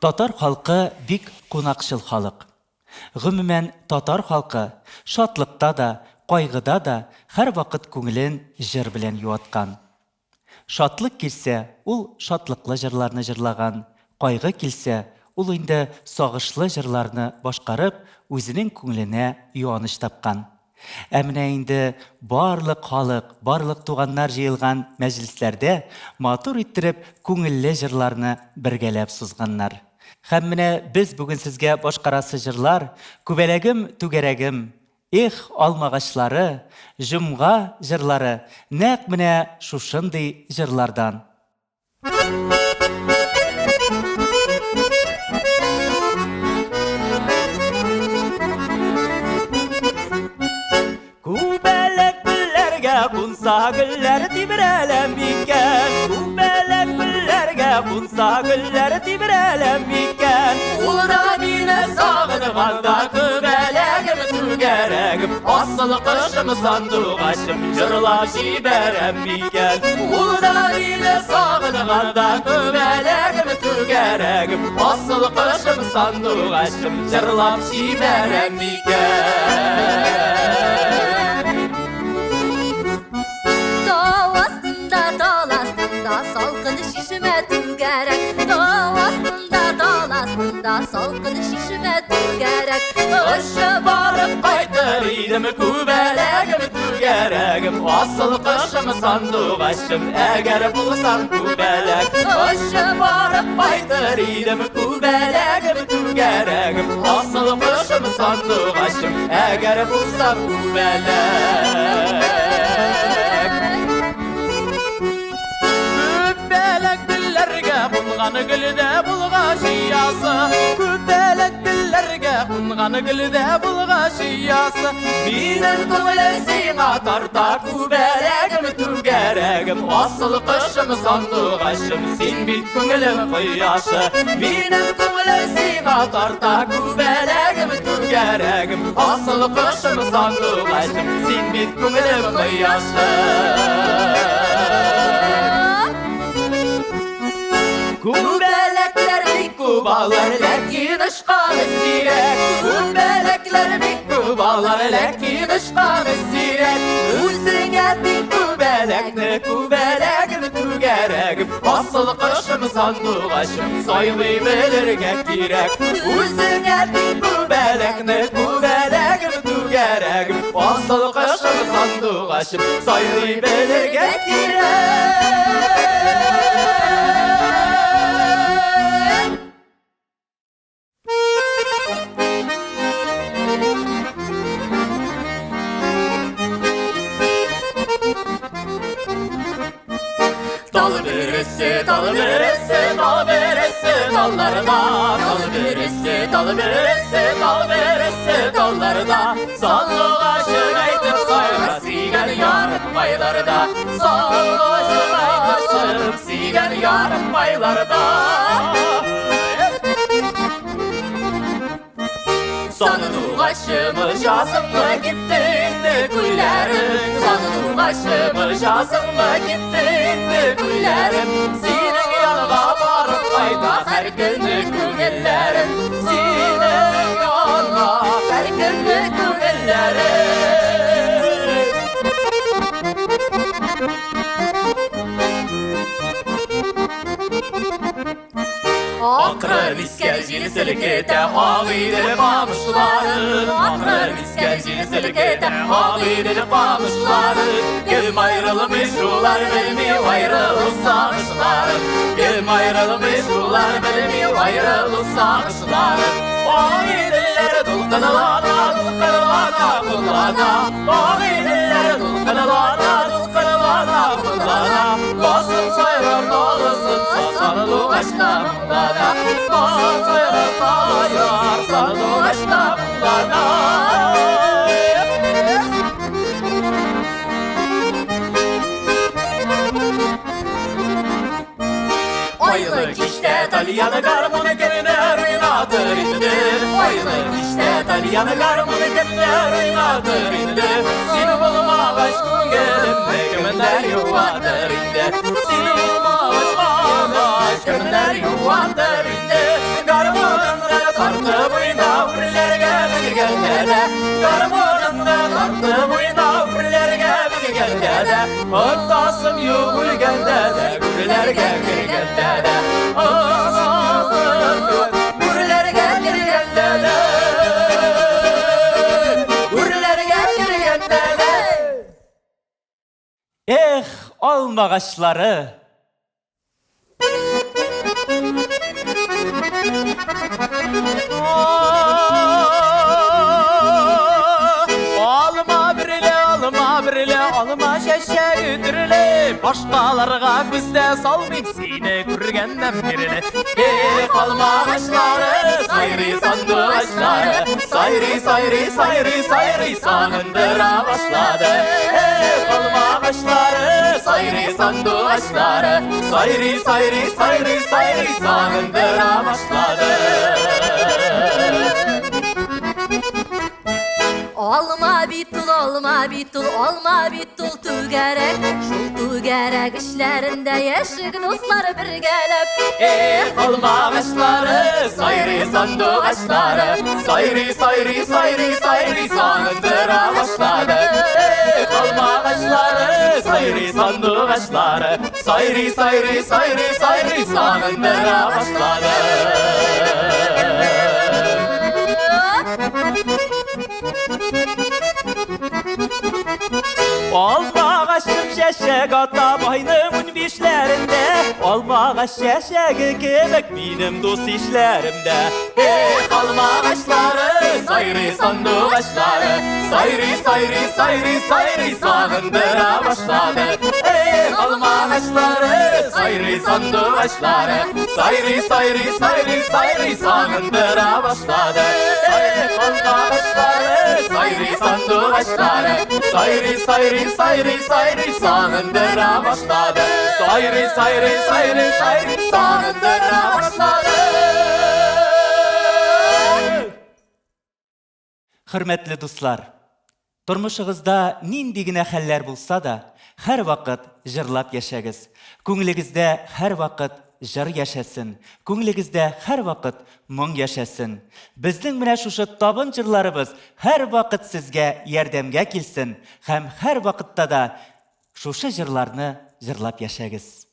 Татар халкы бик кунакчыл халык. Гомумән, татар халкы шатлыкта да, кайгыда да һәр вакыт күңелен җыр белән юаткан. Шатлык килсә, ул шатлыклы җырларны җырлаган, кайгы килсә, ул инде сагышлы җырларны башкарып, үзенең күңеленә юаныч тапкан. Ә менә инде барлык халык, барлык туганнар җыелган мәҗлесләрдә матур иттереп күңелле җырларны бергәләп сузганнар. Һәм менә без бүген сезгә башкарасы җырлар Күбәләгем, түгәрәгем, Эх, алмагачлары, Җомга җырлары нәкъ менә шушындый җырлардан. Күбәләк гөлләргә кунса гөлләр тибрәләм икән. Күбәләк гөлләргә кунса гөлләр тибрәләм икән. Ул да мине сагынганда күбәләгем, түгәрәгем, асыл кышым сандугачым җырлап җибәрәм икән. Ул да мине сагынганда күбәләгем, түгәрәгем, асыл кышым сандугачым җырлап җибәрәм икән. Salkın şişime tügerek, dal aslında salkın şişime tügerek. Kışı barıp kaytır idim kübelagim, tügeregim, asıl kışım sandugaçım eğer bulsam kübeleg. Kışı barıp kaytır idim kübelagim, tügeregim, asıl kışım sandugaçım eğer bulsam kübeleg. Bulğanı güldə bulğaşıyası, Kübələk güllərgə bulğanı güldə bulğaşıyası. Minin көңілім сиңа тарта, Kübələyim, түгәрәгім, асыл қышым сандуғашым, сен бит көңілім құяшы. Minin көңілім сиңа тарта, Kübələyim, түгәрәгім, асыл қышым сандуғашым, сен бит көңілім құяшы. Күбәләкләр бик күбалар, ләкин ышқаны сирәк. Күбәләкләр бик күбалар, ләкин ышқаны сирәк. Үзеңә бик күбәләкне, күбәләгем, түгәрәгем, асыл кышым сандугачым, сайлый белергә кирәк. Үзеңә бик күбәләкне, күбәләгем, түгәрәгем, асыл кышым сандугачым, сайлый белергә кирәк. Dal birisi, dal birisi, dal birisi dallarda. Dal birisi, dal birisi, dal birisi dallarda. Sallıgaşın aytып sayra сүйгән ярым байларда. Sallıgaşın aytып сүйгән ярым байларда. Sanıdığaşımı жазымы gitti indi güllerim. Sanıdığaşımı жазымы gitti indi güllerim. Senin yanına varıp kayda her günlü küngüllerim. Senin yanına her günlü küngüllerim. Akır misker jini silkete, ağıydılıp ağmışları. Akır misker jini silkete, ağıydılıp ağmışları. Gelm ayrılmış rular bilmiyor ayrılıp sağışları. Gelm ayrılmış rular bilmiyor ayrılıp sağışları. Ağıydılılar dulkınılana, dulkınılana kullana. Ağıydılılar dulkınılana, dulkınılana kullana. Basın sayran olasın sarılı aşkımlara. Basın sayran ayar sarılı aşkımlara. Aylık işte Talyanı garmını gönler oynadır indi. Aylık işte Talyanı garmını gönler oynadır indi. Seni bulma aşkın gelin begimler yuvadır indi. Seni bulma aşkın gelin begimler yuvadır indi. Attasım yok ülgende de Gürlerge girgende de Attasım yok Gürlerge girgende de Gürlerge girgende de Eh, alma ağaçları. Alma şeşe güdürüle Başkalarga bizde salmayıp seni kürgenden birini alma ağaçları Sayri sandı ağaçları Sayri sayri sayri sayri sanındıra başladı alma ağaçları Sayri sandı ağaçları Sayri sayri sayri sayri sanındıra başladı Olma bitul, olma bitul, olma bitul tügerek Şul tügerek işlerinde yaşık dostlar bir gelip alma ağaçları Sayri sandı ağaçları Sayri sayri sayri sayri sanındıra başladı alma ağaçları Sayri sandı ağaçları Sayri sayri sayri sayri sanındıra başladı Alma ağaçım şeşek ata boynumun bişlerinde Alma ağaç şeşek kebek benim dost işlerimde alma ağaçları Sayri sandı ağaçları Sayri sayri sayri sayri sanındıra başladı alma ağaçları Sayri sandı ağaçları Sayri sayri sayri sayri sanındıra başladı alma ağaçları Sayri sandı ağaçları Sayri sayri sayri sayri sanındıra başladı Sayri sayri sayri sayri sanındıra başladı Hürmetli dostlar, turmuşuğuzda nindigine haller bulsa da her vakit jırlap yaşayız. Köngülüğüzde her vakit jır yaşasın. Köngülüğüzde her vakit mung yaşasın. Bizning mine şuşu tabın jırlarыбыз her vakit sizge yardımga kelsin. Hem her vakitta da şuşu jırlarını jırlap yaşayız.